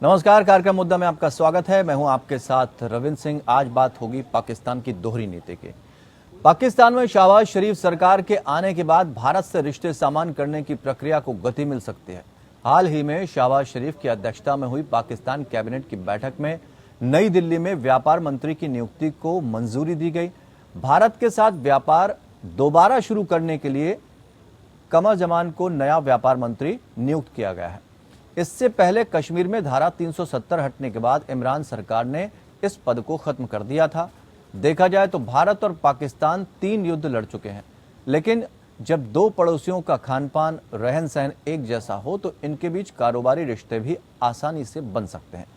नमस्कार, कार्यक्रम मुद्दा में आपका स्वागत है। मैं हूं आपके साथ रविंद्र सिंह। आज बात होगी पाकिस्तान की दोहरी नीति की। पाकिस्तान में शहबाज शरीफ सरकार के आने के बाद भारत से रिश्ते सामान्य करने की प्रक्रिया को गति मिल सकती है। हाल ही में शहबाज शरीफ की अध्यक्षता में हुई पाकिस्तान कैबिनेट की बैठक में नई दिल्ली में व्यापार मंत्री की नियुक्ति को मंजूरी दी गई। भारत के साथ व्यापार दोबारा शुरू करने के लिए कमर जमान को नया व्यापार मंत्री नियुक्त किया गया है। इससे पहले कश्मीर में धारा 370 हटने के बाद इमरान सरकार ने इस पद को खत्म कर दिया था। देखा जाए तो भारत और पाकिस्तान 3 युद्ध लड़ चुके हैं, लेकिन जब दो पड़ोसियों का खान पान रहन सहन एक जैसा हो तो इनके बीच कारोबारी रिश्ते भी आसानी से बन सकते हैं।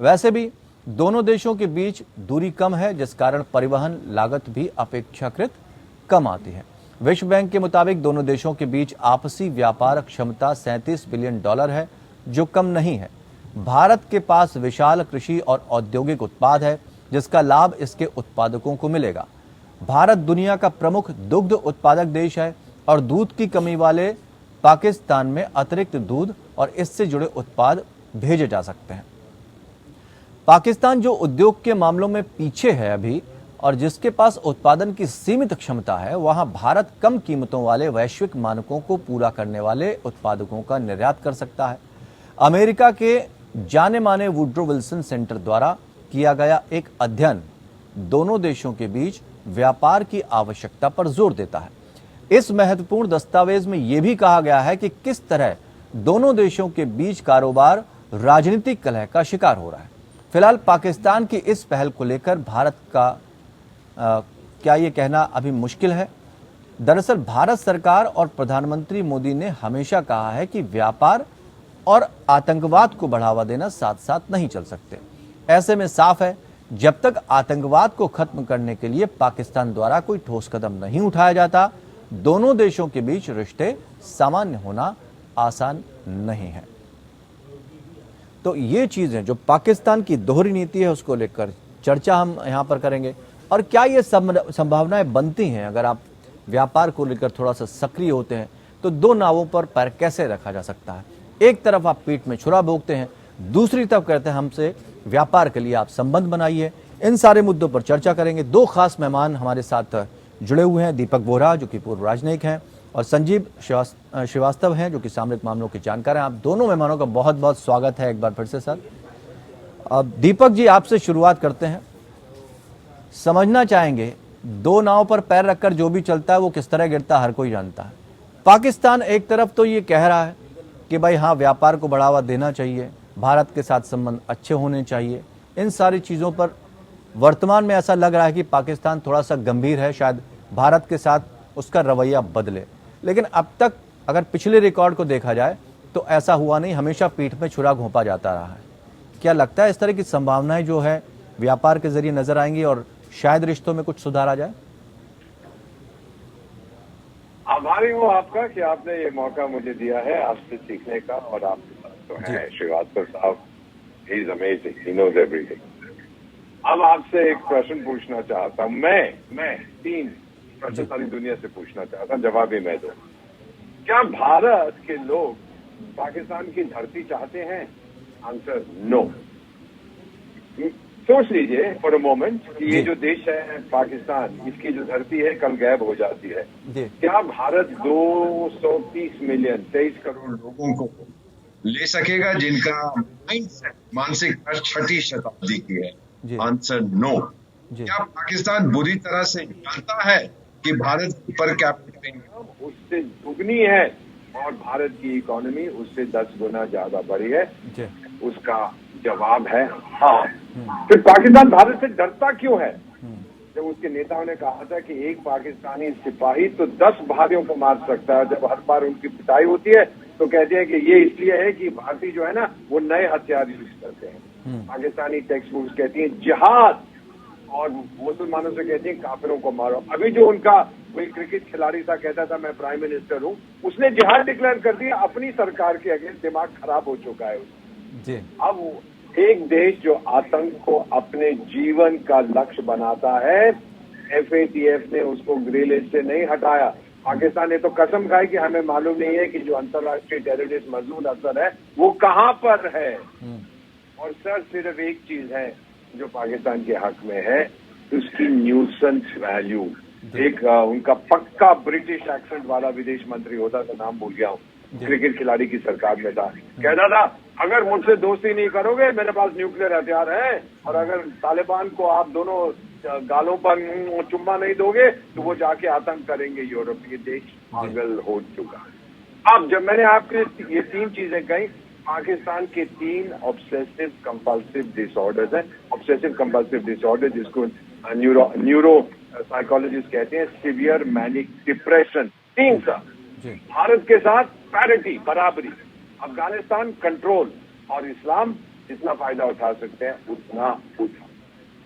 वैसे भी दोनों देशों के बीच दूरी कम है, जिस कारण परिवहन लागत भी अपेक्षाकृत कम आती है। विश्व बैंक के मुताबिक दोनों देशों के बीच आपसी व्यापार क्षमता $37 बिलियन है, जो कम नहीं है। भारत के पास विशाल कृषि और औद्योगिक उत्पाद है, जिसका लाभ इसके उत्पादकों को मिलेगा। भारत दुनिया का प्रमुख दुग्ध उत्पादक देश है और दूध की कमी वाले पाकिस्तान में अतिरिक्त दूध और इससे जुड़े उत्पाद भेजे जा सकते हैं। पाकिस्तान जो उद्योग के मामलों में पीछे है अभी और जिसके पास उत्पादन की सीमित क्षमता है, वहां भारत कम कीमतों वाले वैश्विक मानकों को पूरा करने वाले उत्पादकों का निर्यात कर सकता है। अमेरिका के जाने माने वुड्रो विल्सन सेंटर द्वारा किया गया एक अध्ययन दोनों देशों के बीच व्यापार की आवश्यकता पर जोर देता है। इस महत्वपूर्ण दस्तावेज में यह भी कहा गया है कि किस तरह दोनों देशों के बीच कारोबार राजनीतिक कलह का शिकार हो रहा है। फिलहाल पाकिस्तान की इस पहल को लेकर भारत का क्या ये कहना अभी मुश्किल है। दरअसल भारत सरकार और प्रधानमंत्री मोदी ने हमेशा कहा है कि व्यापार और आतंकवाद को बढ़ावा देना साथ साथ नहीं चल सकते। ऐसे में साफ है, जब तक आतंकवाद को खत्म करने के लिए पाकिस्तान द्वारा कोई ठोस कदम नहीं उठाया जाता, दोनों देशों के बीच रिश्ते सामान्य होना आसान नहीं है। तो ये चीजें जो पाकिस्तान की दोहरी नीति है, उसको लेकर चर्चा हम यहां पर करेंगे। और क्या ये संभावनाएं बनती हैं, अगर आप व्यापार को लेकर थोड़ा सा सक्रिय होते हैं तो दो नावों पर पैर कैसे रखा जा सकता है। एक तरफ आप पीठ में छुरा भोंकते हैं, दूसरी तरफ कहते हैं हमसे व्यापार के लिए आप संबंध बनाइए। इन सारे मुद्दों पर चर्चा करेंगे। दो खास मेहमान हमारे साथ जुड़े हुए हैं, दीपक बोहरा जो कि पूर्व राजनयिक हैं और संजीव श्रीवास्तव हैं जो कि सामरिक मामलों के जानकार हैं। आप दोनों मेहमानों का बहुत बहुत स्वागत है एक बार फिर से सर। अब दीपक जी, आपसे शुरुआत करते हैं। समझना चाहेंगे, दो नाव पर पैर रखकर जो भी चलता है वो किस तरह गिरता हर कोई जानता है। पाकिस्तान एक तरफ तो ये कह रहा है कि भाई हाँ, व्यापार को बढ़ावा देना चाहिए, भारत के साथ संबंध अच्छे होने चाहिए। इन सारी चीज़ों पर वर्तमान में ऐसा लग रहा है कि पाकिस्तान थोड़ा सा गंभीर है, शायद भारत के साथ उसका रवैया बदले। लेकिन अब तक अगर पिछले रिकॉर्ड को देखा जाए तो ऐसा हुआ नहीं, हमेशा पीठ में छुरा घोंपा जाता रहा है। क्या लगता है इस तरह की संभावनाएं जो है व्यापार के जरिए नजर आएंगी और शायद रिश्तों में कुछ सुधार आ जाए? आभारी हूँ आपका कि आपने ये मौका मुझे दिया है आपसे सीखने का। और आपके साथ तो है श्रीवास्तव साहब, he is amazing, he knows everything. अब आपसे एक प्रश्न पूछना चाहता हूँ। मैं 3 प्रश्न सारी दुनिया से पूछना चाहता हूँ, जवाब भी मैं दूँ। क्या भारत के लोग पाकिस्तान की धरती चाहते हैं? Answer no. सोच लीजिए फॉर अ मोमेंट कि ये जो देश है पाकिस्तान, इसकी जो धरती है कल गायब हो जाती है। क्या भारत 230 मिलियन 23 करोड़ लोगों को ले सकेगा जिनका मानसिकता 6वीं शताब्दी की है? Answer no. क्या पाकिस्तान बुरी तरह से जानता है कि भारत पर कैपिटल इनकम उससे दुगनी है और भारत की इकोनॉमी उससे 10 गुना ज्यादा बढ़ी है? उसका जवाब है हाँ। फिर पाकिस्तान भारत से डरता क्यों है? जब उसके नेताओं ने कहा था कि एक पाकिस्तानी सिपाही तो 10 भाइयों को मार सकता है, जब हर बार उनकी पिटाई होती है तो कहते हैं कि ये इसलिए है कि भारतीय जो है ना वो नए हथियार यूज करते हैं। पाकिस्तानी टेक्स्ट बुक्स कहती हैं जिहाद, और मुसलमानों से कहती हैं काफिरों को मारो। अभी जो उनका कोई क्रिकेट खिलाड़ी था, कहता था मैं प्राइम मिनिस्टर हूँ, उसने जिहाद डिक्लेयर कर दिया अपनी सरकार के अगेंस्ट। दिमाग खराब हो चुका है उसका। अब एक देश जो आतंक को अपने जीवन का लक्ष्य बनाता है, FATF ने उसको ग्रे लिस्ट से नहीं हटाया। पाकिस्तान ने तो कसम खाई कि हमें मालूम नहीं है कि जो अंतर्राष्ट्रीय टेररिस्ट मसूद अजहर है वो कहां पर है। और सर सिर्फ एक चीज है जो पाकिस्तान के हक में है, उसकी न्यूसेंस वैल्यू। एक उनका पक्का ब्रिटिश एक्सेंट वाला विदेश मंत्री होता था, नाम भूल गया हूँ, क्रिकेट खिलाड़ी की सरकार में था, कहता था अगर मुझसे दोस्ती नहीं करोगे मेरे पास न्यूक्लियर हथियार है, और अगर तालिबान को आप दोनों गालों पर चुम्मा नहीं दोगे तो वो जाके आतंक करेंगे यूरोप। ये देश पागल हो चुका है। अब जब मैंने आपके ये 3 चीजें कही, पाकिस्तान के 3 ऑब्सेसिव कंपल्सिव डिसऑर्डर्स हैं। ऑब्सेसिव कंपल्सिव डिसऑर्डर जिसको न्यूरो साइकोलॉजिस्ट कहते हैं, सीवियर मैनिक डिप्रेशन, 3 सा। भारत के साथ पैरिटी, बराबरी, अफगानिस्तान कंट्रोल, और इस्लाम जितना फायदा उठा सकते हैं उतना उठा।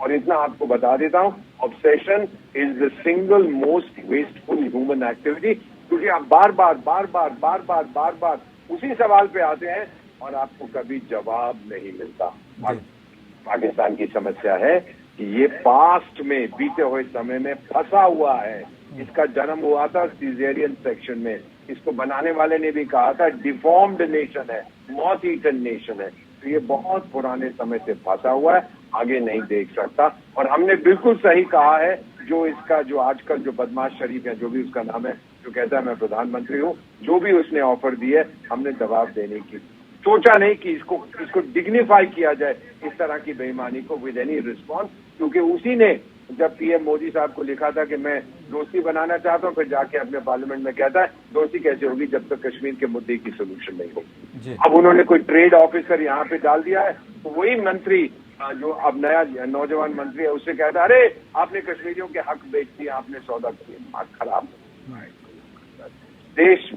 और इतना आपको बता देता हूं, obsession is the single most wasteful human activity, क्योंकि आप बार बार उसी सवाल पे आते हैं और आपको कभी जवाब नहीं मिलता। पाकिस्तान की समस्या है कि ये पास्ट में, बीते हुए समय में फंसा हुआ है। इसका जन्म हुआ था सीजेरियन सेक्शन में। इसको बनाने वाले ने भी कहा था डिफॉर्म्ड नेशन है, मॉथ ईटन नेशन है। तो ये बहुत पुराने समय से फंसा हुआ है, आगे नहीं देख सकता। और हमने बिल्कुल सही कहा है, जो इसका जो आजकल जो बदमाश शरीफ है, जो भी उसका नाम है, जो कहता है मैं प्रधानमंत्री हूँ, जो भी उसने ऑफर दी है, हमने जवाब देने की सोचा नहीं कि इसको डिग्निफाई किया जाए इस तरह की बेईमानी को विद एनी रिस्पॉन्स। क्योंकि उसी ने जब पीएम मोदी साहब को लिखा था कि मैं दोस्ती बनाना चाहता हूं, फिर जाके अपने पार्लियामेंट में कहता है दोस्ती कैसे होगी जब तक कश्मीर के मुद्दे की सोल्यूशन नहीं होगी। अब उन्होंने कोई ट्रेड ऑफिसर यहाँ पे डाल दिया है, तो वही मंत्री जो अब नया नौजवान मंत्री है उससे कहता है अरे आपने कश्मीरियों के हक बेच दिया, आपने सौदा किया, खराब। देश,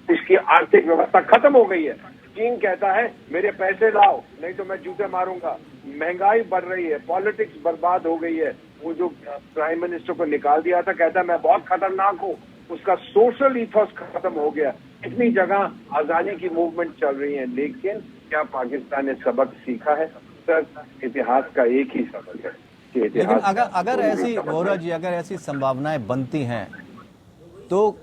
इसकी आर्थिक व्यवस्था खत्म हो गई है। चीन कहता है मेरे पैसे लाओ नहीं तो मैं जूते मारूंगा। महंगाई बढ़ रही है, पॉलिटिक्स बर्बाद हो गई है। वो जो प्राइम मिनिस्टर को निकाल दिया था, कहता है मैं बहुत खतरनाक हूँ, उसका सोशल इथोस खत्म हो गया। इतनी जगह आजादी की मूवमेंट चल रही है, लेकिन क्या पाकिस्तान ने सबक सीखा है? सर, इतिहास का एक ही सबक है कि इतिहास। लेकिन अगर ऐसी वोरा जी, अगर ऐसी संभावनाएं बनती हैं तो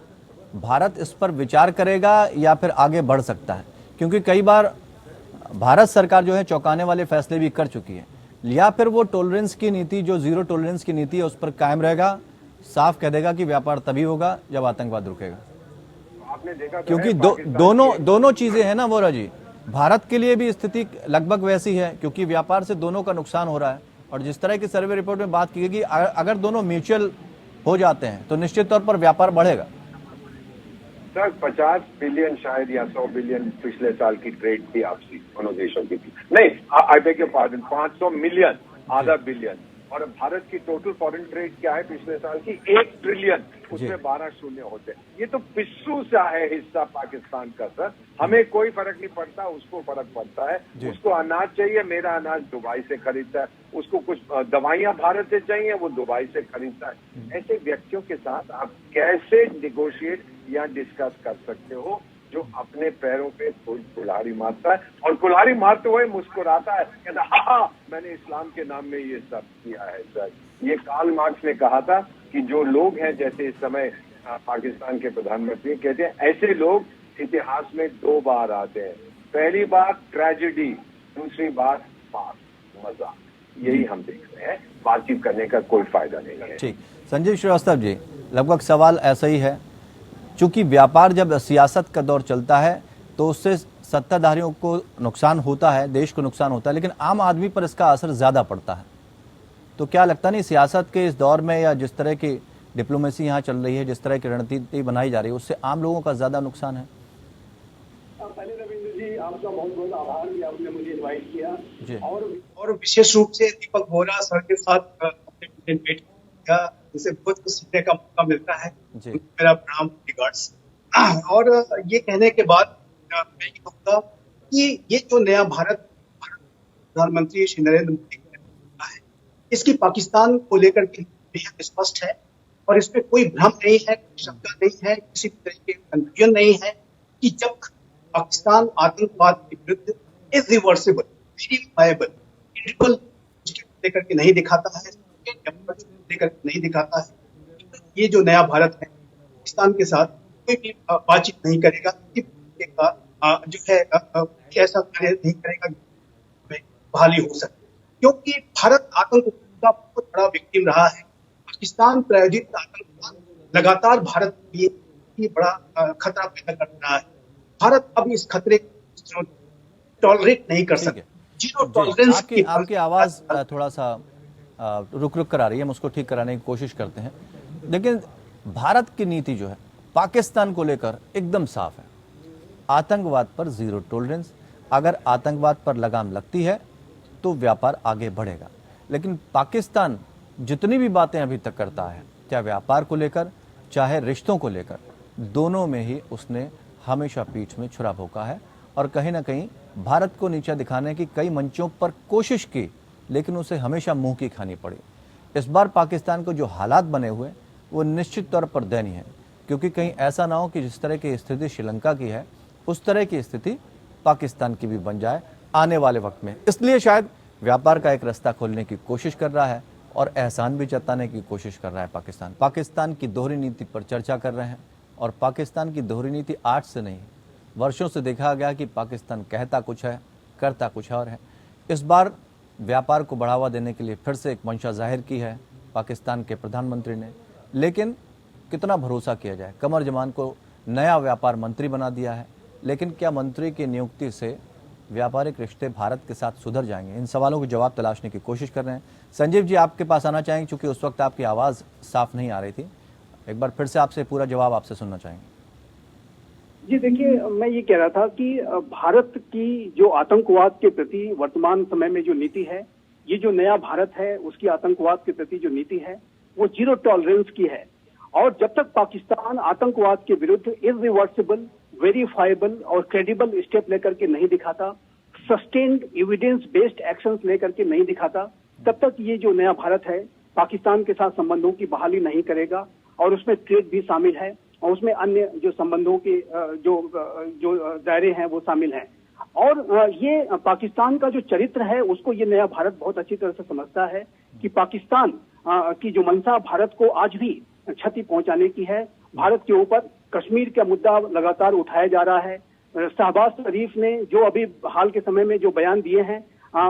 भारत इस पर विचार करेगा या फिर आगे बढ़ सकता है? क्योंकि कई बार भारत सरकार जो है चौंकाने वाले फैसले भी कर चुकी है, या फिर वो टॉलरेंस की नीति, जो जीरो टॉलरेंस की नीति है, उस पर कायम रहेगा, साफ कह देगा कि व्यापार तभी होगा जब आतंकवाद रुकेगा। आपने देखा क्योंकि दोनों चीजें हैं ना वोरा जी। भारत के लिए भी स्थिति लगभग वैसी है, क्योंकि व्यापार से दोनों का नुकसान हो रहा है। और जिस तरह की सर्वे रिपोर्ट में बात की गई कि अगर दोनों म्यूचुअल हो जाते हैं तो निश्चित तौर पर व्यापार बढ़ेगा। सर 50 बिलियन शायद या 100 बिलियन पिछले साल की ट्रेड थी आपसी दोनों देशों की थी। नहीं, I beg your pardon, 500 million, आधा बिलियन। और भारत की टोटल फॉरेन ट्रेड क्या है पिछले साल की? 1 ट्रिलियन, उसमें 12 शून्य होते हैं। ये तो पिस्सू सा है हिस्सा पाकिस्तान का। सर, हमें कोई फर्क नहीं पड़ता, उसको फर्क पड़ता है। उसको अनाज चाहिए, मेरा अनाज दुबई से खरीदता है। उसको कुछ दवाइयां भारत से चाहिए, वो दुबई से खरीदता है। ऐसे व्यक्तियों के साथ आप कैसे निगोशिएट या डिस्कस कर सकते हो जो अपने पैरों पे कुल्हाड़ी मारता है, और कुल्हाड़ी मारते हुए मुस्कुराता है, कहता हाँ मैंने इस्लाम के नाम में ये सब किया है। सर, ये कार्ल मार्क्स ने कहा था कि जो लोग हैं, जैसे इस समय पाकिस्तान के प्रधानमंत्री कहते हैं, ऐसे लोग इतिहास में 2 बार आते हैं। पहली बार ट्रेजेडी, दूसरी बार पास मजा। यही हम देख रहे हैं। बातचीत करने का कोई फायदा नहीं है। ठीक, संजीव श्रीवास्तव जी, लगभग सवाल ऐसा ही है। चूंकि व्यापार जब सियासत का दौर चलता है तो उससे सत्ताधारियों को नुकसान होता है, देश को नुकसान होता है, लेकिन आम आदमी पर इसका असर ज्यादा पड़ता है। तो क्या लगता नहीं सियासत के इस दौर में, या जिस तरह की डिप्लोमेसी यहाँ चल रही है, जिस तरह की रणनीति बनाई जा रही है, उससे आम लोगों का ज्यादा नुकसान है? पहले रविंद्र जी, आपका बहुत बहुत आभार कि आपने मुझे इनवाइट किया जी। और विशेष रूप से दीपक बोहरा सर के साथ भेंट किया, जिसे बहुत कुछ सीखने का मौका मिलता है। मेरा प्रणाम, रिगार्ड्स। और ये कहने के बाद मैं ये कहूँगा कि ये जो नया भारत प्रधानमंत्री श्री नरेंद्र मोदी का है, इसकी पाकिस्तान को लेकर के बेहद स्पष्ट है, और इसमें कोई भ्रम नहीं है, शंका नहीं है, किसी तरह के कंफ्यूजन नहीं है कि जब पाकिस्तान आतंकवाद के विरुद्ध इर्रिवर्सिबल, वेरीफाइबल, लेकर के नहीं दिखाता है, लेकर नहीं दिखाता है, ये जो नया भारत है पाकिस्तान के साथ कोई भी बातचीत नहीं करेगा, जो है ऐसा कार्य नहीं करेगा बहाली हो सके, क्योंकि भारत आतंकवाद का बहुत बड़ा विक्टिम रहा है। पाकिस्तान प्रायोजित आतंकवाद लगातार भारत के लिए ही बड़ा खतरा पैदा कर रहा है। भारत अब इस खतरे को टॉलरेट नहीं कर सकता। जीरो टॉलरेंस की आपकी आवाज थोड़ा सा रुक रुक कर आ रही है, हम उसको ठीक कराने की कोशिश करते हैं। लेकिन भारत की नीति जो है पाकिस्तान को लेकर एकदम साफ है, आतंकवाद पर जीरो टॉलरेंस। अगर आतंकवाद पर लगाम लगती है तो व्यापार आगे बढ़ेगा। लेकिन पाकिस्तान जितनी भी बातें अभी तक करता है, चाहे व्यापार को लेकर चाहे रिश्तों को लेकर, दोनों में ही उसने हमेशा पीठ में छुरा भोंका है और कहीं ना कहीं भारत को नीचा दिखाने की कई मंचों पर कोशिश की, लेकिन उसे हमेशा मुंह की खानी पड़ी। इस बार पाकिस्तान को जो हालात बने हुए वो निश्चित तौर पर दयनीय है, क्योंकि कहीं ऐसा ना हो कि जिस तरह की स्थिति श्रीलंका की है उस तरह की स्थिति पाकिस्तान की भी बन जाए आने वाले वक्त में। इसलिए शायद व्यापार का एक रास्ता खोलने की कोशिश कर रहा है और एहसान भी जताने की कोशिश कर रहा है। पाकिस्तान की दोहरी नीति पर चर्चा कर रहे हैं और पाकिस्तान की दोहरी नीति आज से नहीं, वर्षों से देखा गया कि पाकिस्तान कहता कुछ है करता कुछ और है। इस बार व्यापार को बढ़ावा देने के लिए फिर से एक मंशा जाहिर की है पाकिस्तान के प्रधानमंत्री ने, लेकिन कितना भरोसा किया जाए। कमर जमान को नया व्यापार मंत्री बना दिया है, लेकिन क्या मंत्री की नियुक्ति से व्यापारिक रिश्ते भारत के साथ सुधर जाएंगे? इन सवालों के जवाब तलाशने की कोशिश कर रहे हैं। संजीव जी, आपके पास आना चाहेंगे, क्योंकि उस वक्त आपकी आवाज़ साफ नहीं आ रही थी। एक बार फिर से आपसे पूरा जवाब आपसे सुनना चाहेंगे। जी देखिए, मैं ये कह रहा था कि भारत की जो आतंकवाद के प्रति वर्तमान समय में जो नीति है, ये जो नया भारत है उसकी आतंकवाद के प्रति जो नीति है वो जीरो टॉलरेंस की है। और जब तक पाकिस्तान आतंकवाद के विरुद्ध इररिवर्सिबल, वेरीफाइबल और क्रेडिबल स्टेप लेकर के नहीं दिखाता, सस्टेन्ड एविडेंस बेस्ड एक्शंस लेकर के नहीं दिखाता, तब तक ये जो नया भारत है पाकिस्तान के साथ संबंधों की बहाली नहीं करेगा। और उसमें ट्रेड भी शामिल है और उसमें अन्य जो संबंधों के जो दायरे हैं वो शामिल हैं। और ये पाकिस्तान का जो चरित्र है उसको ये नया भारत बहुत अच्छी तरह से समझता है कि पाकिस्तान की जो मंशा भारत को आज भी क्षति पहुंचाने की है। भारत के ऊपर कश्मीर का मुद्दा लगातार उठाया जा रहा है। शहबाज शरीफ ने जो अभी हाल के समय में जो बयान दिए हैं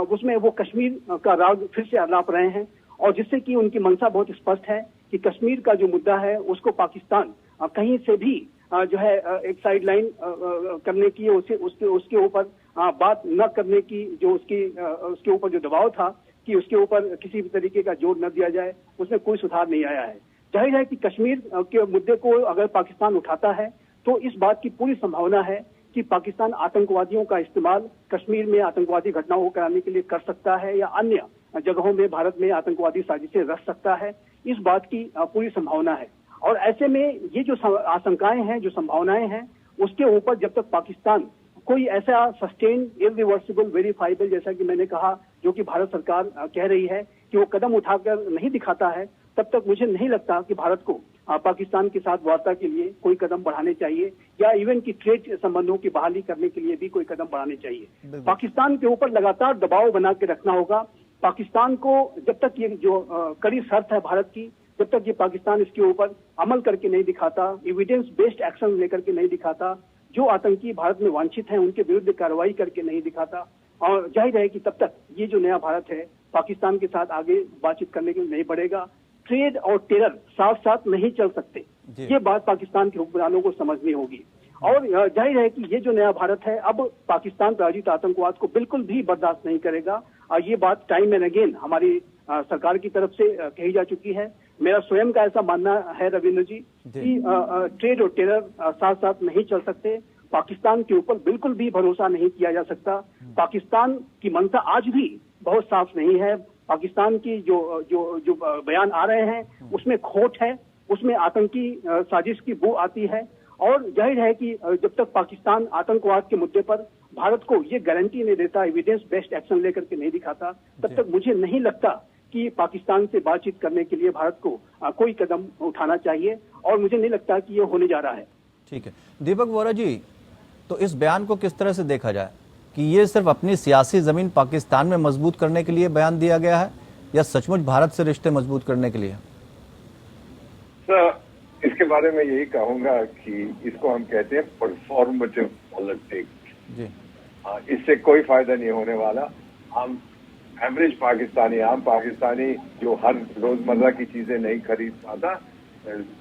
उसमें वो कश्मीर का राग फिर से अलाप रहे हैं, और जिससे कि उनकी मंशा बहुत स्पष्ट है कि कश्मीर का जो मुद्दा है उसको पाकिस्तान कहीं से भी जो है एक साइड लाइन करने की, उसके ऊपर बात न करने की जो उसके ऊपर जो दबाव था कि उसके ऊपर किसी भी तरीके का जोर न दिया जाए, उसमें कोई सुधार नहीं आया है। जाहिर है कि कश्मीर के मुद्दे को अगर पाकिस्तान उठाता है तो इस बात की पूरी संभावना है कि पाकिस्तान आतंकवादियों का इस्तेमाल कश्मीर में आतंकवादी घटनाओं को कराने के लिए कर सकता है या अन्य जगहों में भारत में आतंकवादी साजिशें रच सकता है। इस बात की पूरी संभावना है। और ऐसे में ये जो आशंकाएं हैं, जो संभावनाएं हैं, उसके ऊपर जब तक पाकिस्तान कोई ऐसा सस्टेन, इररिवर्सिबल, वेरीफाइबल, जैसा कि मैंने कहा, जो कि भारत सरकार कह रही है कि वो कदम उठाकर नहीं दिखाता है, तब तक मुझे नहीं लगता कि भारत को पाकिस्तान के साथ वार्ता के लिए कोई कदम बढ़ाने चाहिए या इवन की ट्रेड संबंधों की बहाली करने के लिए भी कोई कदम बढ़ाने चाहिए। पाकिस्तान के ऊपर लगातार दबाव बना के रखना होगा। पाकिस्तान को जब तक ये जो कड़ी शर्त है भारत की, जब तक ये पाकिस्तान इसके ऊपर अमल करके नहीं दिखाता, एविडेंस बेस्ड एक्शन लेकर के नहीं दिखाता, जो आतंकी भारत में वांछित हैं उनके विरुद्ध कार्रवाई करके नहीं दिखाता, और जाहिर है कि तब तक ये जो नया भारत है पाकिस्तान के साथ आगे बातचीत करने के लिए नहीं बढ़ेगा। ट्रेड और टेरर साथ साथ नहीं चल सकते, ये बात पाकिस्तान के हुक्मरानों को समझनी होगी। और जाहिर है कि ये जो नया भारत है अब पाकिस्तान प्रायोजित आतंकवाद को बिल्कुल भी बर्दाश्त नहीं करेगा। और ये बात टाइम एंड अगेन हमारी सरकार की तरफ से कही जा चुकी है। मेरा स्वयं का ऐसा मानना है रविंद्र जी कि ट्रेड और टेरर साथ साथ नहीं चल सकते। पाकिस्तान के ऊपर बिल्कुल भी भरोसा नहीं किया जा सकता। पाकिस्तान की मंशा आज भी बहुत साफ नहीं है। पाकिस्तान की जो बयान आ रहे हैं उसमें खोट है, उसमें आतंकी साजिश की बू आती है। और जाहिर है कि जब तक पाकिस्तान आतंकवाद के मुद्दे पर भारत को ये गारंटी नहीं देता, एविडेंस बेस्ड एक्शन लेकर के नहीं दिखाता, तब तक मुझे नहीं लगता कि पाकिस्तान से बातचीत करने के लिए भारत को कोई कदम उठाना चाहिए, और मुझे नहीं लगता कि ये होने जा रहा है। ठीक है दीपक वोरा जी, तो इस बयान को किस तरह से देखा जाए कि ये सिर्फ अपनी सियासी जमीन पाकिस्तान में मजबूत करने के लिए बयान दिया गया है या सचमुच भारत से रिश्ते मजबूत करने के लिए? इसके बारे में यही कहूंगा कि इसको हम कहते हैं परफॉर्मेटिव पॉलिटिक्स। इससे कोई फायदा नहीं होने वाला। हम एवरेज पाकिस्तानी, आम पाकिस्तानी जो हर रोजमर्रा की चीजें नहीं खरीद पाता,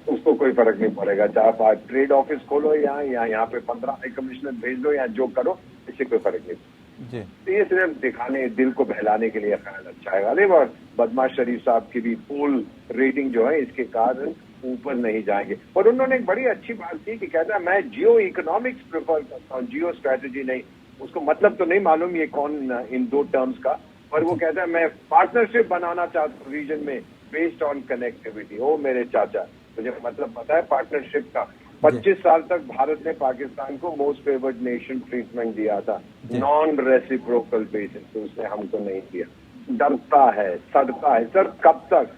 उसको कोई फर्क नहीं पड़ेगा। चाहे आप ट्रेड ऑफिस खोलो यहाँ पे 15 हाई कमिश्नर भेज दो या जो करो, इससे कोई फर्क नहीं जी। तो ये सिर्फ दिखाने, दिल को बहलाने के लिए ख्याल अच्छा है। अरे और बदमाश शरीफ साहब की भी पोल रेटिंग जो है इसके कारण ऊपर नहीं जाएंगे। और उन्होंने एक बड़ी अच्छी बात की कि कहता है मैं जियो इकोनॉमिक्स प्रेफर करता हूँ, जियो स्ट्रेटेजी नहीं। उसको मतलब तो नहीं मालूम ये कौन इन दो टर्म्स का, पर वो कहता है मैं पार्टनरशिप बनाना चाहता हूँ रीजन में बेस्ड ऑन कनेक्टिविटी। ओ मेरे चाचा, मुझे मतलब पता है पार्टनरशिप का। 25 साल तक भारत ने पाकिस्तान को मोस्ट फेवर्ड नेशन ट्रीटमेंट दिया था, नॉन रेसिप्रोकल बेसिस, तो उसने हमको नहीं दिया। डरता है, सड़ता है। सर कब तक?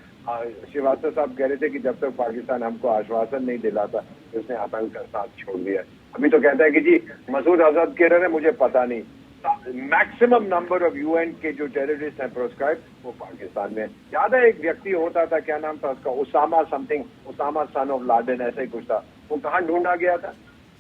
श्रीवास्तव साहब कह रहे थे कि जब तक पाकिस्तान हमको आश्वासन नहीं दिलाता, उसने आतंक का साथ छोड़ दिया। अभी तो कहता है कि जी मसूद अजहर कह रहे हैं, मुझे पता नहीं। मैक्सिमम नंबर ऑफ यूएन के जो टेररिस्ट हैं प्रोस्क्राइब, वो पाकिस्तान में। याद है एक व्यक्ति होता था, क्या नाम था उसका, Osama something, Osama son of Laden, ऐसा ही कुछ था। वो कहाँ ढूंढा गया था?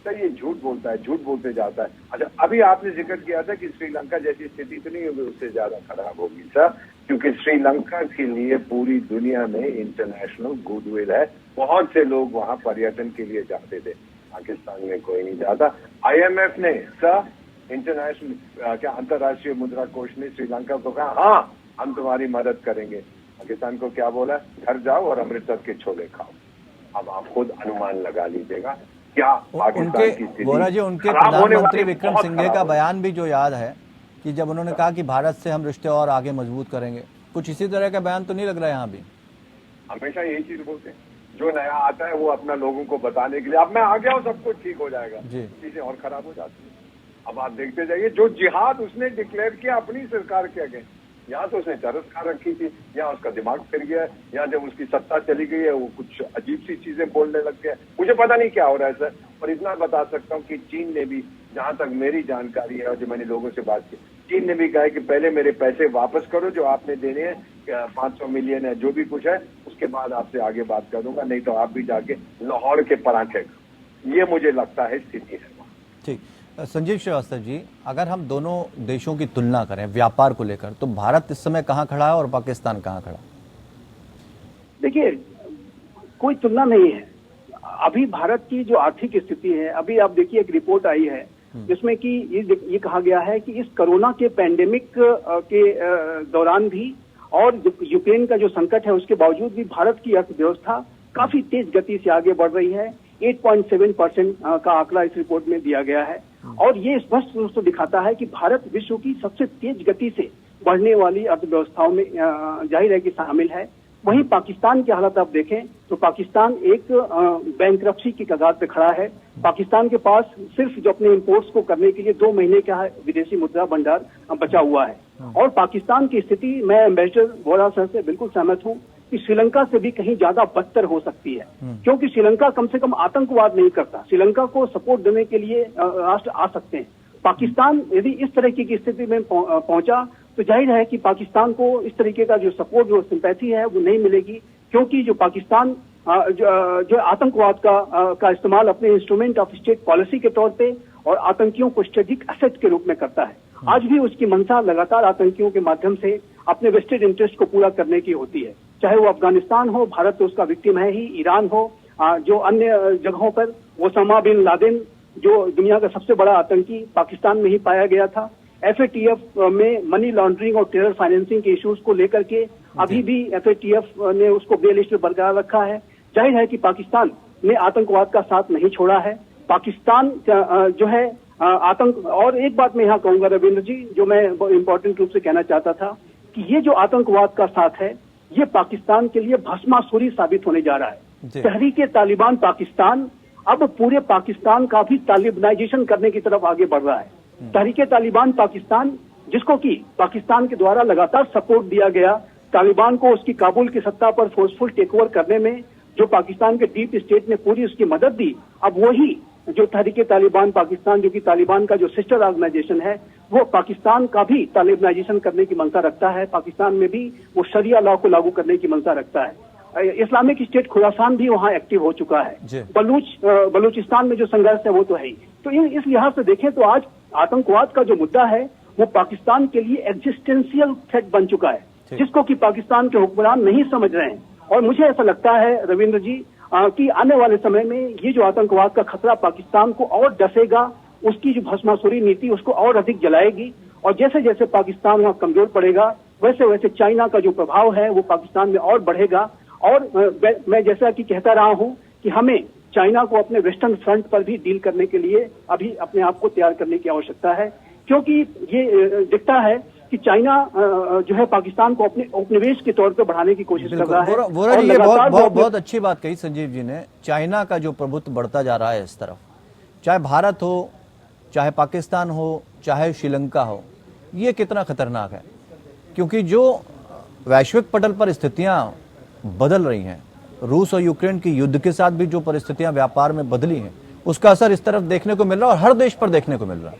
सर ये झूठ बोलता है, झूठ बोलते जाता है। अच्छा, अभी आपने जिक्र किया था कि श्रीलंका जैसी स्थिति तो नहीं होगी, उससे ज्यादा खराब होगी सर, क्योंकि श्रीलंका के लिए पूरी दुनिया में इंटरनेशनल गुडविल है। बहुत से लोग वहां पर्यटन के लिए जाते थे, पाकिस्तान में कोई नहीं जाता। IMF ने सर, इंटरनेशनल क्या अंतर्राष्ट्रीय मुद्रा कोष ने श्रीलंका को कहा हाँ हम तुम्हारी मदद करेंगे। पाकिस्तान को क्या बोला? घर जाओ और अमृतसर के छोले खाओ। अब आप खुद अनुमान लगा लीजिएगा क्या पाकिस्तान की स्थिति। वोरा जी, उनके प्रधानमंत्री विक्रम सिंघे का बयान भी जो याद है कि जब उन्होंने कहा कि भारत से हम रिश्ते और आगे मजबूत करेंगे, कुछ इसी तरह का बयान तो नहीं लग रहा है यहाँ भी? हमेशा यही चीज बोलते हैं, जो नया आता है वो अपना लोगों को बताने के लिए, अब मैं आ गया हूँ सब कुछ ठीक हो जाएगा, चीजें और खराब हो जाती है। अब आप देखते जाइए, जो जिहाद उसने डिक्लेयर किया अपनी सरकार के आगे, या तो उसने चरस खा रखी थी, या उसका दिमाग फिर गया है, या जब उसकी सत्ता चली गई है वो कुछ अजीब सी चीजें बोलने लग गया। मुझे पता नहीं क्या हो रहा है सर, और इतना बता सकता हूँ कि चीन ने भी, जहां तक मेरी जानकारी है और जो मैंने लोगों से बात की, चीन ने भी कहा है कि पहले मेरे पैसे वापस करो जो आपने देने हैं, 500 मिलियन है जो भी कुछ है, उसके बाद आपसे आगे बात करूंगा, नहीं तो आप भी जाके लाहौर के पराठे। ये मुझे लगता है स्थिति है। ठीक, संजीव श्रीवास्तव जी, अगर हम दोनों देशों की तुलना करें व्यापार को लेकर, तो भारत इस समय कहां खड़ा है और पाकिस्तान कहां खड़ा? देखिए, कोई तुलना नहीं है। अभी भारत की जो आर्थिक स्थिति है, अभी आप देखिए एक रिपोर्ट आई है जिसमें कि ये कहा गया है कि इस कोरोना के पैंडेमिक के दौरान भी और यूक्रेन का जो संकट है उसके बावजूद भी भारत की अर्थव्यवस्था काफी तेज गति से आगे बढ़ रही है। 8.7% का आंकड़ा इस रिपोर्ट में दिया गया है, और ये स्पष्ट रूप से दिखाता है कि भारत विश्व की सबसे तेज गति से बढ़ने वाली अर्थव्यवस्थाओं में जाहिर है कि शामिल है। वहीं पाकिस्तान की हालत आप देखें तो पाकिस्तान एक बैंकरप्सी की कगार पे खड़ा है। पाकिस्तान के पास सिर्फ जो अपने इंपोर्ट्स को करने के लिए 2 महीने का विदेशी मुद्रा भंडार बचा हुआ है। और पाकिस्तान की स्थिति, मैं एम्बेसडर वोरा सर से बिल्कुल सहमत हूं कि श्रीलंका से भी कहीं ज्यादा बदतर हो सकती है, क्योंकि श्रीलंका कम से कम आतंकवाद नहीं करता। श्रीलंका को सपोर्ट देने के लिए राष्ट्र आ सकते हैं। पाकिस्तान यदि इस तरह की स्थिति में पहुंचा तो जाहिर है कि पाकिस्तान को इस तरीके का जो सपोर्ट, जो सिंपैथी है वो नहीं मिलेगी, क्योंकि जो पाकिस्तान जो आतंकवाद का इस्तेमाल अपने इंस्ट्रूमेंट ऑफ स्टेट पॉलिसी के तौर पे और आतंकियों को स्ट्रेटेजिक एसेट के रूप में करता है। आज भी उसकी मंशा लगातार आतंकियों के माध्यम से अपने वेस्टेड इंटरेस्ट को पूरा करने की होती है, चाहे वो अफगानिस्तान हो, भारत तो उसका विक्टिम है ही, ईरान हो, जो अन्य जगहों पर ओसामा बिन लादेन जो दुनिया का सबसे बड़ा आतंकी पाकिस्तान में ही पाया गया था। FATF में मनी लॉन्ड्रिंग और टेरर फाइनेंसिंग के इश्यूज को लेकर के अभी भी FATF ने उसको ग्रे लिस्ट में बरकरार रखा है। जाहिर है कि पाकिस्तान ने आतंकवाद का साथ नहीं छोड़ा है। पाकिस्तान जो है आतंक, और एक बात मैं यहाँ कहूंगा रविंद्र जी, जो मैं इम्पोर्टेंट रूप से कहना चाहता था कि ये जो आतंकवाद का साथ है ये पाकिस्तान के लिए भस्मासुरी साबित होने जा रहा है। तहरीके तालिबान पाकिस्तान अब पूरे पाकिस्तान का भी तालिबानाइजेशन करने की तरफ आगे बढ़ रहा है। तहरीके तालिबान पाकिस्तान, जिसको कि पाकिस्तान के द्वारा लगातार सपोर्ट दिया गया, तालिबान को उसकी काबुल की सत्ता पर फोर्सफुल टेक ओवर करने में जो पाकिस्तान के डीप स्टेट ने पूरी उसकी मदद दी, अब वही जो तहरीके तालिबान पाकिस्तान, जो कि तालिबान का जो सिस्टर ऑर्गेनाइजेशन है, वो पाकिस्तान का भी तालिबानाइजेशन करने की मंशा रखता है। पाकिस्तान में भी वो शरिया लॉ को लागू करने की मंशा रखता है। इस्लामिक स्टेट खुरासान भी वहां एक्टिव हो चुका है। बलूचिस्तान में जो संघर्ष है वो तो है ही। तो इस लिहाज से देखें तो आज आतंकवाद का जो मुद्दा है वो पाकिस्तान के लिए एग्जिस्टेंशियल थ्रेट बन चुका है, जिसको कि पाकिस्तान के हुक्मरान नहीं समझ रहे हैं। और मुझे ऐसा लगता है रविंद्र जी कि आने वाले समय में ये जो आतंकवाद का खतरा पाकिस्तान को और डसेगा, उसकी जो भस्मासुरी नीति उसको और अधिक जलाएगी, और जैसे जैसे पाकिस्तान वहां कमजोर पड़ेगा वैसे वैसे चाइना का जो प्रभाव है वो पाकिस्तान में और बढ़ेगा। और मैं जैसा कि कहता रहा हूं कि हमें चाइना को अपने वेस्टर्न फ्रंट पर भी डील करने के लिए अभी अपने आप को तैयार करने की आवश्यकता है, क्योंकि ये दिखता है कि चाइना जो है पाकिस्तान को अपने उपनिवेश के तौर पर बढ़ाने की कोशिश कर रहा है। वोरा जी, ये बहुत अच्छी बात कही संजीव जी ने। चाइना का जो प्रभुत्व बढ़ता जा रहा है इस तरफ, चाहे भारत हो, चाहे पाकिस्तान हो, चाहे श्रीलंका हो, ये कितना खतरनाक है, क्योंकि जो वैश्विक पटल पर स्थितियां बदल रही हैं, रूस और यूक्रेन की युद्ध के साथ भी जो परिस्थितियां व्यापार में बदली हैं, उसका असर इस तरफ देखने को मिल रहा है और हर देश पर देखने को मिल रहा है।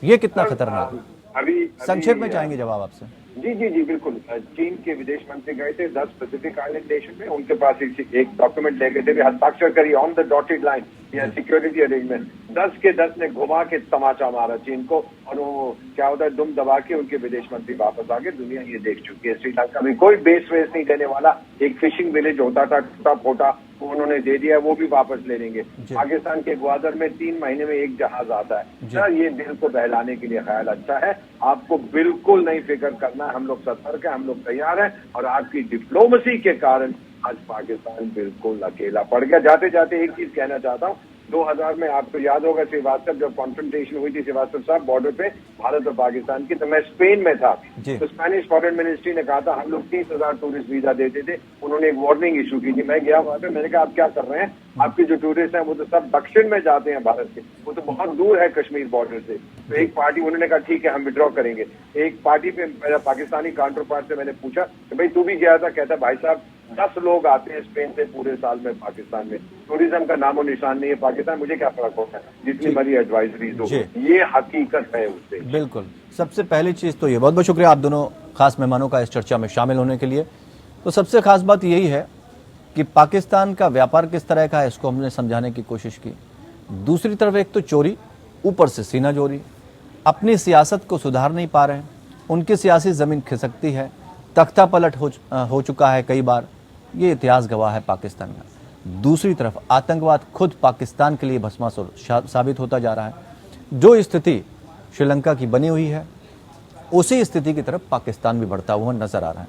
ये कितना खतरनाक है? अभी संक्षेप में चाहेंगे जवाब आपसे। जी बिल्कुल। चीन के विदेश मंत्री गए थे 10 पैसिफिक आइलैंड देशों में, उनके पास एक डॉक्यूमेंट लेके थे, हस्ताक्षर करिए ऑन द डॉटेड लाइन या सिक्योरिटी अरेंजमेंट। 10 के 10 ने घुमा के तमाचा मारा चीन को, और वो क्या होता है, दुम दबा के उनके विदेश मंत्री वापस आ गए। दुनिया ये देख चुकी है। श्रीलंका में कोई बेस वेस नहीं देने वाला, एक फिशिंग विलेज होता था टूटा फोटा, वो उन्होंने दे दिया, वो भी वापस ले लेंगे। पाकिस्तान के ग्वादर में 3 महीने में एक जहाज आता है। सर ये दिल को बहलाने के लिए ख्याल अच्छा है, आपको बिल्कुल नहीं फिक्र करना, हम लोग सतर्क हैं, हम लोग तैयार हैं, और आपकी डिप्लोमेसी के कारण आज पाकिस्तान बिल्कुल अकेला पड़ गया। जाते जाते एक चीज कहना चाहता हूँ, 2000 में आपको याद होगा श्रीवास्तव, जब कॉन्फ्रंटेशन हुई थी श्रीवास्तव साहब बॉर्डर पे भारत और पाकिस्तान की, तो मैं स्पेन में था। तो स्पेनिश फॉरेन मिनिस्ट्री ने कहा था हम लोग 30,000 टूरिस्ट वीजा देते थे। उन्होंने एक वार्निंग इशू की थी, मैं गया वहां पे, मैंने कहा आप क्या कर रहे हैं, आपके जो टूरिस्ट हैं वो तो सब दक्षिण में जाते हैं भारत के, वो तो बहुत दूर है कश्मीर बॉर्डर से। तो एक पार्टी, उन्होंने कहा ठीक है हम विड्रॉ करेंगे। एक पार्टी पे मेरा पाकिस्तानी काउंटर पार्ट से मैंने पूछा कि भाई तू भी गया था? कहता भाई साहब 10 लोग आते हैं स्पेन से पूरे साल में पाकिस्तान में, टूरिज्म का नामो निशान नहीं है पाकिस्तान, मुझे क्या फर्क होता है जितनी मरी एडवाइजरी दो, ये हकीकत है उससे। बिल्कुल। सबसे पहली चीज तो ये, बहुत बहुत शुक्रिया आप दोनों खास मेहमानों का इस चर्चा में शामिल होने के लिए। तो सबसे खास बात यही है कि पाकिस्तान का व्यापार किस तरह का है, इसको हमने समझाने की कोशिश की। दूसरी तरफ एक तो चोरी, ऊपर से सीना जोरी, अपनी सियासत को सुधार नहीं पा रहे हैं, उनकी सियासी जमीन खिसकती है, तख्ता पलट हो चुका है कई बार, ये इतिहास गवाह है पाकिस्तान का। दूसरी तरफ आतंकवाद खुद पाकिस्तान के लिए भस्मासुर साबित होता जा रहा है। जो स्थिति श्रीलंका की बनी हुई है, उसी स्थिति की तरफ पाकिस्तान भी बढ़ता हुआ नजर आ रहा है।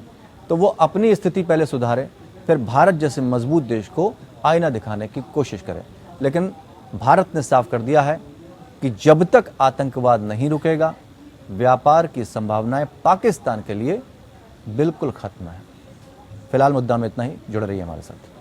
तो वो अपनी स्थिति पहले सुधारे, फिर भारत जैसे मजबूत देश को आईना दिखाने की कोशिश करे। लेकिन भारत ने साफ कर दिया है कि जब तक आतंकवाद नहीं रुकेगा, व्यापार की संभावनाएं पाकिस्तान के लिए बिल्कुल खत्म है। फिलहाल मुद्दा में इतना ही। जुड़े रहिए हमारे साथ।